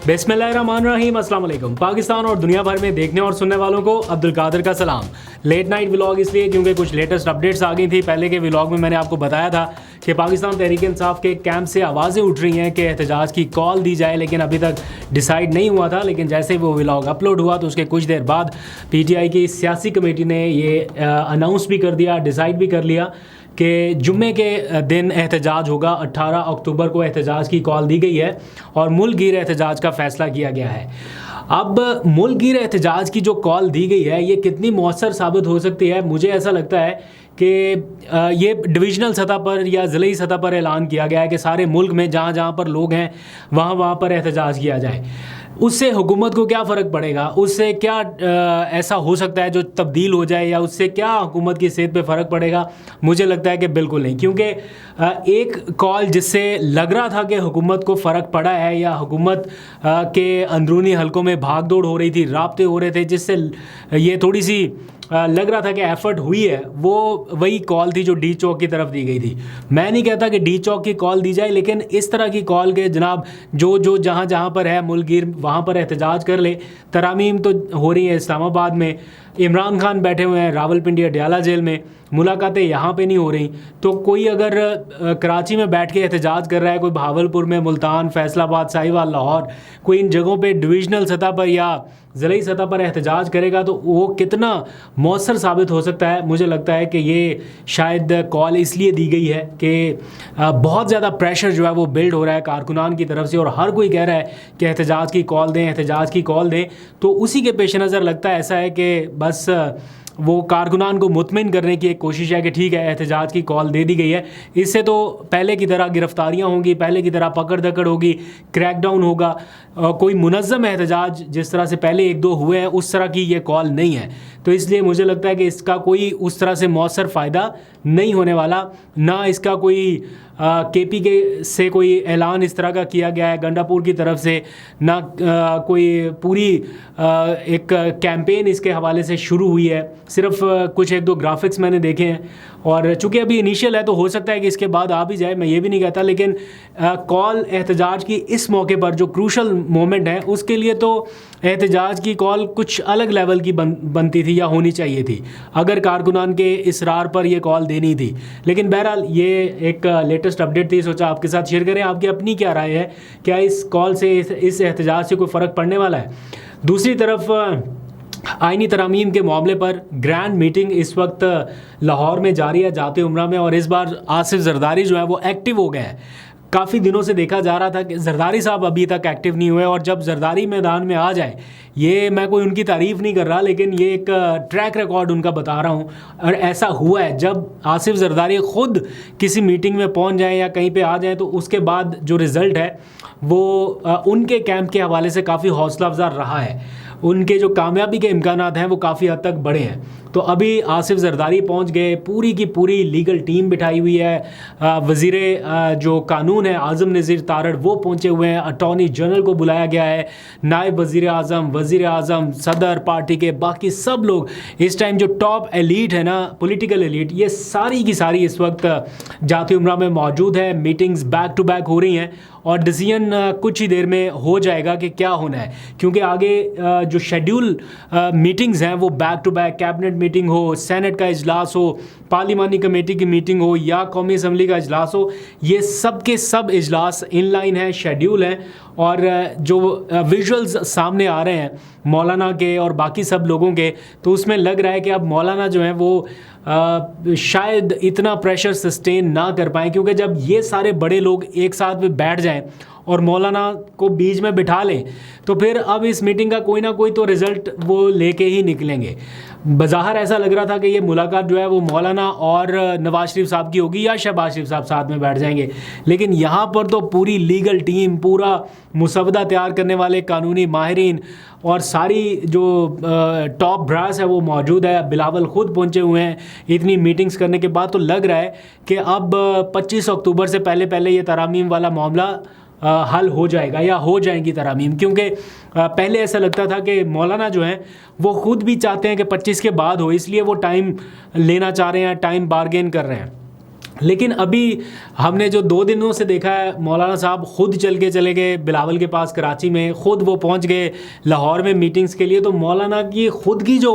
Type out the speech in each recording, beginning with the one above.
बिस्मिल्लाहिर्रहमानिर्रहीम, अस्सलाम वालेकुम। पाकिस्तान और दुनिया भर में देखने और सुनने वालों को अब्दुल कादिर का सलाम। लेट नाइट व्लॉग इसलिए क्योंकि कुछ लेटेस्ट अपडेट्स आ गई थी। पहले के व्लॉग में मैंने आपको बताया था कि पाकिस्तान तहरीक इंसाफ के कैंप से आवाज़ें उठ रही हैं कि एहतजाज की कॉल दी जाए, लेकिन अभी तक डिसाइड नहीं हुआ था। लेकिन जैसे ही वो व्लॉग अपलोड हुआ तो उसके कुछ देर बाद PTI की सियासी कमेटी ने ये अनाउंस भी कर दिया, डिसाइड भी कर लिया कि जुम्मे के दिन एहतजाज होगा। 18 अक्टूबर को एहतजाज की कॉल दी गई है और मुल्क गिर एहतजाज का फ़ैसला किया गया है। अब मुल्क गिर एहतजाज की जो कॉल दी गई है ये कितनी मौसर साबित हो सकती है, मुझे ऐसा लगता है कि ये डिविजनल सतह पर या ज़िले सतह पर ऐलान किया गया है कि सारे मुल्क में जहाँ जहाँ पर लोग हैं वहाँ पर एहतजाज किया जाए। उससे हुकूमत को क्या फ़र्क पड़ेगा, उससे क्या ऐसा हो सकता है जो तब्दील हो जाए, या उससे क्या हुकूमत की सेहत पे फ़र्क पड़ेगा? मुझे लगता है कि बिल्कुल नहीं, क्योंकि एक कॉल जिससे लग रहा था कि हुकूमत को फ़र्क पड़ा है या हुकूमत के अंदरूनी हलकों में भाग दौड़ हो रही थी, राब्ते हो रहे थे, जिससे ये थोड़ी सी लग रहा था कि एफ़र्ट हुई है, वो वही कॉल थी जो डी चौक की तरफ दी गई थी। मैं नहीं कहता कि डी चौक की कॉल दी जाए, लेकिन इस तरह की कॉल के जनाब जो जहाँ जहाँ पर है मुल्क वहाँ पर एहतजाज कर ले। तरामीम तो हो रही है इस्लामाबाद में, इमरान खान बैठे हुए हैं रावलपिंडी अडयाला जेल में, मुलाकातें यहाँ पे नहीं हो रही। तो कोई अगर कराची में बैठ के एहतजाज कर रहा है, कोई बहावलपुर में, मुल्तान, फैसलाबाद, साहिवाल, लाहौर, कोई इन जगहों पे डिविजनल सतह पर या ज़िली सतह पर एहतजाज करेगा तो वो कितना मौसर साबित हो सकता है। मुझे लगता है कि ये शायद कॉल इसलिए दी गई है कि बहुत ज़्यादा प्रेशर जो है वो बिल्ड हो रहा है कारकुनान की तरफ से, और हर कोई कह रहा है कि एहतजाज की कॉल दें, एहतजाज की कॉल दें। तो उसी के पेश नज़र लगता है ऐसा है कि बस वो कारकुनान को मुतमिन करने की एक कोशिश है कि ठीक है एहतजाज की कॉल दे दी गई है, इससे तो पहले की तरह गिरफ्तारियां होंगी, पहले की तरह पकड़ दकड़ होगी, क्रैकडाउन होगा। कोई मुनज़्ज़म एहतजाज जिस तरह से पहले एक दो हुए हैं उस तरह की ये कॉल नहीं है। तो इसलिए मुझे लगता है कि इसका कोई उस तरह से मौसर फ़ायदा नहीं होने वाला, ना इसका कोई KP के से कोई ऐलान इस तरह का किया गया है गंडापुर की तरफ से, ना कोई पूरी एक कैंपेन इसके हवाले से शुरू हुई है। सिर्फ कुछ एक दो ग्राफिक्स मैंने देखे हैं, और चूँकि अभी इनिशियल है तो हो सकता है कि इसके बाद आ भी जाए, मैं ये भी नहीं कहता। लेकिन कॉल एहतजाज की इस मौके पर जो क्रूशल मोमेंट है उसके लिए तो एहतजाज की कॉल कुछ अलग लेवल की बनती थी या होनी चाहिए थी, अगर कारकुनान के इसरार पर यह कॉल देनी थी। लेकिन बहरहाल ये एक लेटेस्ट अपडेट थी, सोचा आपके साथ शेयर करें। आपकी अपनी क्या राय है, क्या इस कॉल से, इस एहतजाज से कोई फ़र्क पड़ने वाला है? दूसरी तरफ आईनी तरामीम के मामले पर ग्रैंड मीटिंग इस वक्त लाहौर में जारी है, जाते उम्रा में, और इस बार आसिफ जरदारी जो है वो एक्टिव हो गए हैं। काफ़ी दिनों से देखा जा रहा था कि जरदारी साहब अभी तक एक्टिव नहीं हुए, और जब जरदारी मैदान में आ जाए, ये मैं कोई उनकी तारीफ़ नहीं कर रहा, लेकिन ये एक ट्रैक रिकॉर्ड उनका बता रहा हूँ, और ऐसा हुआ है जब आसिफ जरदारी ख़ुद किसी मीटिंग में पहुँच जाएँ या कहीं पे आ जाएँ तो उसके बाद जो रिज़ल्ट है वो उनके कैंप के हवाले से काफ़ी हौसला अफजा रहा है। उनके जो कामयाबी के इम्कानात हैं वो काफ़ी हद तक बड़े हैं। तो अभी आसिफ जरदारी पहुंच गए, पूरी की पूरी लीगल टीम बिठाई हुई है। वज़ीर जो कानून है आज़म नज़ीर तारड़ वो पहुंचे हुए हैं, अटॉर्नी जनरल को बुलाया गया है, नायब वज़ीर आज़म, सदर, पार्टी के बाकी सब लोग, इस टाइम जो टॉप एलीट है ना, पॉलिटिकल एलीट, ये सारी की सारी इस वक्त जाती उम्रा में मौजूद है। मीटिंग्स बैक टू बैक हो रही हैं और डिसीजन कुछ ही देर में हो जाएगा कि क्या होना है, क्योंकि आगे जो शेड्यूल मीटिंग्स हैं वो back to back, cabinet meeting हो, सेनेट का इजलास हो, पार्लिमानी कमेटी की मीटिंग हो या कौमी असम्बली का इजलास हो, ये सब के सब इजलास इन लाइन है, शेड्यूल हैं। और जो विजुअल्स सामने आ रहे हैं मौलाना के और बाकी सब लोगों के, तो उसमें लग रहा है कि अब मौलाना जो हैं वो शायद इतना प्रेशर सस्टेन ना कर पाएँ, क्योंकि जब ये सारे बड़े लोग एक साथ में बैठ जाएं और मौलाना को बीच में बिठा लें तो फिर अब इस मीटिंग का कोई ना कोई तो रिज़ल्ट वो लेके ही निकलेंगे। बज़ाहिर ऐसा लग रहा था कि ये मुलाकात जो है वो मौलाना और नवाज शरीफ साहब की होगी या शहबाज शरीफ साहब साथ में बैठ जाएंगे, लेकिन यहाँ पर तो पूरी लीगल टीम, पूरा मुसवदा तैयार करने वाले कानूनी माहिरीन और सारी जो टॉप ब्रास है वो मौजूद है। बिलावल ख़ुद पहुँचे हुए हैं। इतनी मीटिंग्स करने के बाद तो लग रहा है कि अब 25 अक्टूबर से पहले पहले ये तरामीम वाला मामला हल हो जाएगा या हो जाएंगी तरामीम, क्योंकि पहले ऐसा लगता था कि मौलाना जो हैं वो ख़ुद भी चाहते हैं कि 25 के बाद हो, इसलिए वो टाइम लेना चाह रहे हैं, टाइम बारगेन कर रहे हैं। लेकिन अभी हमने जो 2 दिनों से देखा है, मौलाना साहब खुद चल के चले गए बिलावल के पास कराची में, ख़ुद वो पहुंच गए लाहौर में मीटिंग्स के लिए। तो मौलाना की ख़ुद की जो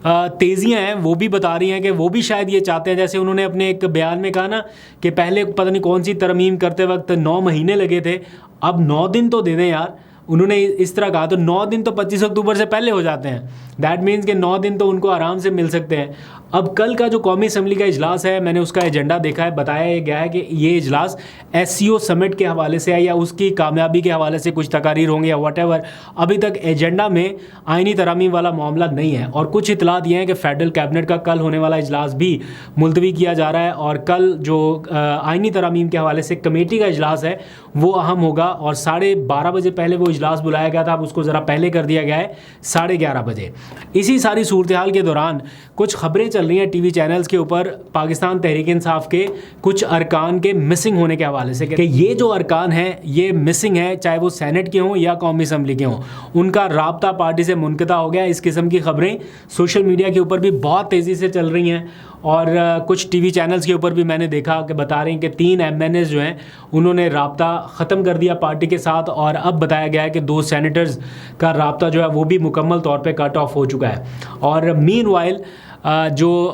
तेज़ियाँ हैं वो भी बता रही हैं कि वो भी शायद ये चाहते हैं, जैसे उन्होंने अपने एक बयान में कहा ना कि पहले पता नहीं कौन सी तरमीम करते वक्त 9 महीने लगे थे, अब 9 दिन तो दे दें यार। उन्होंने इस तरह कहा, तो 9 दिन तो 25 अक्टूबर से पहले हो जाते हैं। दैट मीन्स कि 9 दिन तो उनको आराम से मिल सकते हैं। अब कल का जो कौमी असम्बली का इजलास है, मैंने उसका एजेंडा देखा है, बताया गया है कि ये इजलास SCO समिट के हवाले से है या उसकी कामयाबी के हवाले से कुछ तकारीर होंगे या वटेवर। अभी तक एजेंडा में आइनी तरामीम वाला मामला नहीं है। और कुछ इतलात ये हैं कि फेडरल कैबिनेट का कल होने वाला इजलास भी मुलतवी किया जा रहा है, और कल जो आइनी तरामीम के हवाले से कमेटी का इजलास है वो अहम होगा। और 12:30 बजे पहले वो इजलास बुलाया गया था, अब उसको ज़रा पहले कर दिया गया है 11:30 बजे। इसी सारी सूरत हाल के दौरान कुछ खबरें चल रही हैं टीवी चैनल्स के ऊपर पाकिस्तान तहरीक इंसाफ के कुछ अरकान के मिसिंग होने के हवाले से, कि ये जो अरकान हैं ये मिसिंग है, चाहे वो सेनेट के हों या कौमी असम्बली के हों, उनका राब्ता पार्टी से मुनक़ता हो गया। इस किस्म की खबरें सोशल मीडिया के ऊपर भी बहुत तेज़ी से चल रही हैं, और कुछ टीवी चैनल्स के ऊपर भी मैंने देखा कि बता रहे हैं कि 3 MNAs जो हैं उन्होंने राब्ता ख़त्म कर दिया पार्टी के साथ, और अब बताया गया है कि 2 सेनेटर्स का राब्ता जो है वो भी मुकम्मल तौर पे कट ऑफ हो चुका है। और मीनवाइल जो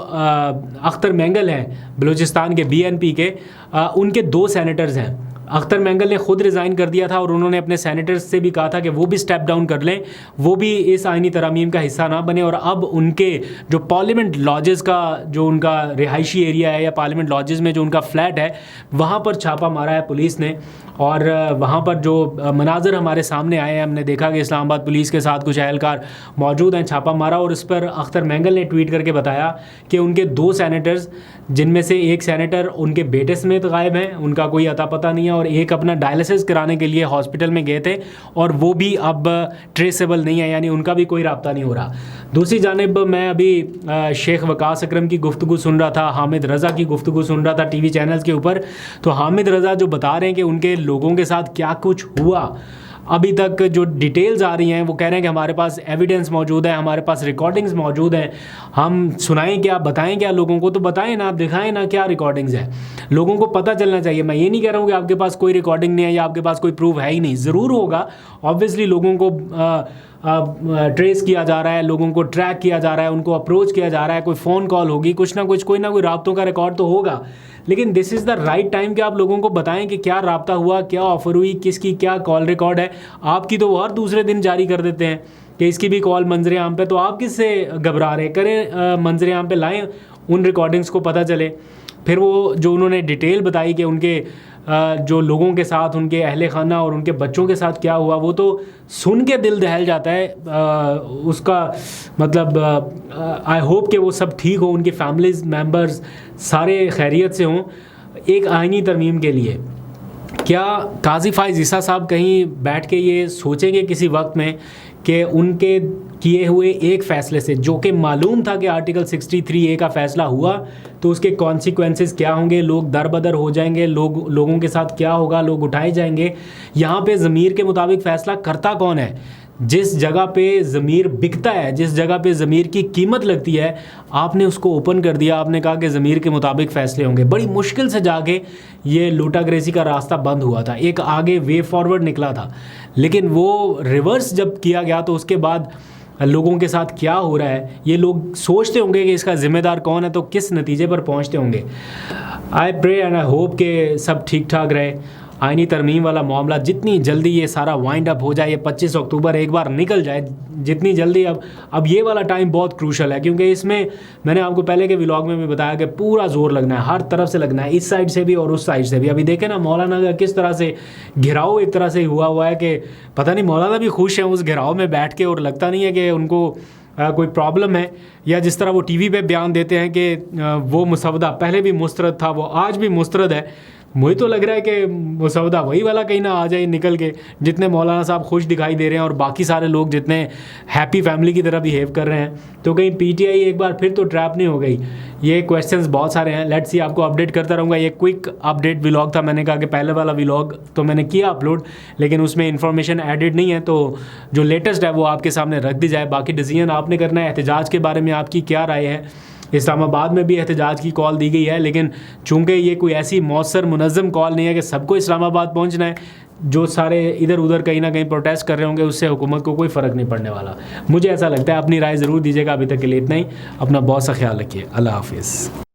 अख्तर मेंगल हैं बलूचिस्तान के BNP के, उनके 2 सेनेटर्स हैं। अख्तर मेंगल ने खुद रिज़ाइन कर दिया था और उन्होंने अपने सेनेटर्स से भी कहा था कि वो भी स्टेप डाउन कर लें, वो भी इस आइनी तरामीम का हिस्सा ना बने। और अब उनके जो पार्लियामेंट लॉजेस का जो उनका रिहायशी एरिया है या पार्लियामेंट लॉजेस में जो उनका फ्लैट है, वहाँ पर छापा मारा है पुलिस ने। और वहाँ पर जो मनाजर हमारे सामने आए हैं, हमने देखा कि इस्लामाबाद पुलिस के साथ कुछ अहलकार मौजूद हैं, छापा मारा। और इस पर अख्तर मेंगल ने ट्वीट करके बताया कि उनके 2 सेनेटर्स, जिनमें से एक सेनेटर उनके बेटे समेत गायब हैं, उनका कोई अता पता नहीं है, और एक अपना डायलिसिस कराने के लिए हॉस्पिटल में गए थे और वो भी अब ट्रेसेबल नहीं है, यानी उनका भी कोई राब्ता नहीं हो रहा। दूसरी जानिब मैं अभी शेख वकास अकरम की गुफ्तगू सुन रहा था, हामिद रज़ा की गुफ्तगू सुन रहा था टीवी चैनल्स के ऊपर। तो हामिद रज़ा जो बता रहे हैं कि उनके लोगों के साथ क्या कुछ हुआ, अभी तक जो डिटेल्स आ रही हैं वो कह रहे हैं कि हमारे पास एविडेंस मौजूद है, हमारे पास रिकॉर्डिंग्स मौजूद हैं, हम सुनाएं क्या, बताएं क्या लोगों को, तो बताएं ना, आप दिखाएं ना क्या रिकॉर्डिंग्स हैं, लोगों को पता चलना चाहिए। मैं ये नहीं कह रहा हूँ कि आपके पास कोई रिकॉर्डिंग नहीं है या आपके पास कोई प्रूफ है ही नहीं, ज़रूर होगा। ऑब्वियसली लोगों को ट्रेस किया जा रहा है, लोगों को ट्रैक किया जा रहा है, उनको अप्रोच किया जा रहा है, कोई फ़ोन कॉल होगी, कुछ ना कुछ, कोई ना कोई राब्तों का रिकॉर्ड तो होगा। लेकिन this is the right time कि आप लोगों को बताएं कि क्या राब्ता हुआ, क्या ऑफ़र हुई, किसकी क्या कॉल रिकॉर्ड है। आपकी तो वो हर दूसरे दिन जारी कर देते हैं कि इसकी भी कॉल मंजर आम पे, तो आप किससे घबरा रहे हैं? करें मंजर आम पे लाएँ, उन रिकॉर्डिंग्स को पता चले। फिर वो जो उन्होंने डिटेल बताई कि उनके जो लोगों के साथ, उनके अहले खाना और उनके बच्चों के साथ क्या हुआ, वो तो सुन के दिल दहल जाता है। उसका मतलब आई होप कि वो सब ठीक हो, उनकी फैमिलीज़ मेम्बर्स सारे खैरियत से हों। एक आइनी तरमीम के लिए क्या काजी फ़ाइज़ ईसा साहब कहीं बैठ के ये सोचेंगे किसी वक्त में कि उनके किए हुए एक फ़ैसले से, जो कि मालूम था कि आर्टिकल 63A का फ़ैसला हुआ तो उसके कॉन्सिक्वेंसेस क्या होंगे, लोग दरबदर हो जाएंगे, लोगों के साथ क्या होगा, लोग उठाए जाएंगे। यहाँ पे ज़मीर के मुताबिक फ़ैसला करता कौन है? जिस जगह पे ज़मीर बिकता है, जिस जगह पे ज़मीर की कीमत लगती है, आपने उसको ओपन कर दिया, आपने कहा कि ज़मीर के मुताबिक फ़ैसले होंगे। बड़ी मुश्किल से जाके ये लूटाग्रेसी का रास्ता बंद हुआ था, एक आगे वे फॉरवर्ड निकला था, लेकिन वो रिवर्स जब किया गया तो उसके बाद लोगों के साथ क्या हो रहा है, ये लोग सोचते होंगे कि इसका ज़िम्मेदार कौन है, तो किस नतीजे पर पहुंचते होंगे। I pray and I hope कि सब ठीक ठाक रहे। आइनी तरमीम वाला मामला जितनी जल्दी ये सारा वाइंड अप हो जाए, ये 25 अक्टूबर एक बार निकल जाए जितनी जल्दी। अब ये वाला टाइम बहुत क्रूशल है, क्योंकि इसमें मैंने आपको पहले के व्लॉग में भी बताया कि पूरा जोर लगना है, हर तरफ से लगना है, इस साइड से भी और उस साइड से भी। अभी देखें ना मौलाना का किस तरह से घिराव एक तरह से हुआ है कि पता नहीं मौलाना भी खुश हैं उस घिराव में बैठ के, और लगता नहीं है कि उनको कोई प्रॉब्लम है। या जिस तरह वो टीवी पे बयान देते हैं कि वो मुसवदा पहले भी मुस्तरद था, वो आज भी मुस्तरद है। मुझे तो लग रहा है कि मुसवदा वही वाला कहीं ना आ जाए निकल के, जितने मौलाना साहब खुश दिखाई दे रहे हैं और बाकी सारे लोग जितने हैप्पी फैमिली की तरह बिहेव कर रहे हैं, तो कहीं PTI एक बार फिर तो ट्रैप नहीं हो गई। ये क्वेश्चंस बहुत सारे हैं, लेट्स सी, आपको अपडेट करता रहूँगा। ये क्विक अपडेट व्लॉग था, मैंने कहा कि पहले वाला व्लॉग तो मैंने किया अपलोड, लेकिन उसमें इन्फॉर्मेशन एडिड नहीं है, तो जो लेटेस्ट है वो आपके सामने रख दी जाए। बाकी डिसीजन आपने करना है। एहतजाज के बारे में आपकी क्या राय है, इस्लामाबाद में भी एहतजाज की कॉल दी गई है, लेकिन चूंकि ये कोई ऐसी मौसर मुनज़्ज़म कॉल नहीं है कि सबको इस्लामाबाद पहुंचना है, जो सारे इधर उधर कहीं ना कहीं प्रोटेस्ट कर रहे होंगे उससे हुकूमत को कोई फ़र्क नहीं पड़ने वाला। मुझे ऐसा लगता है। अपनी राय ज़रूर दीजिएगा। अभी तक के लिए इतना ही। अपना बहुत सा ख्याल रखिए। अल्लाह हाफिज़।